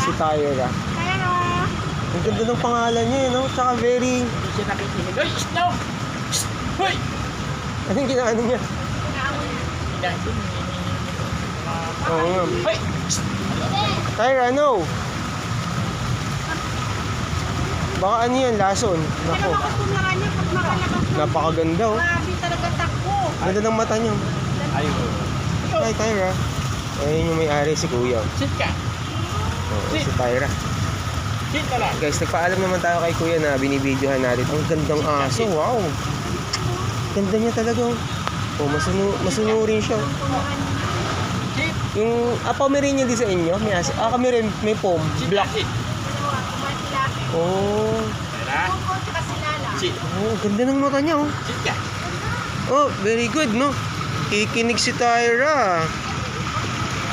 Si Tyra. Ang ganda ng pangalan niya, no? Tsaka very... Hindi siya nakikinig. Hoy! No! Hoy! Anong ginaano niya? Inahin. Oo nga. Hoy! Tyra, no! Baka ano yan, lason. Nako. Napakaganda, oh. Grabe talaga takbo. Ganda ng mata niya. Ayun. Hi, Tyra. Ayun yung may-ari, si Kuya. Sit ka. Oo, si Tyra. Sit ka lang. Guys, nagpaalam naman tayo kay Kuya na binibidyohan natin. Ang gandang aso, wow! Ganda niya talaga, oh. Oh, masunurin siya. Sit. Yung Pomeranian din sa inyo, may aso. Kami rin, may pom. Sit Black. ka. Sit. Oh. Tara. Sit. Oh, ganda ng mata niya, oh. Sit ka. Oh, very good, no? Kikinig si Tyra.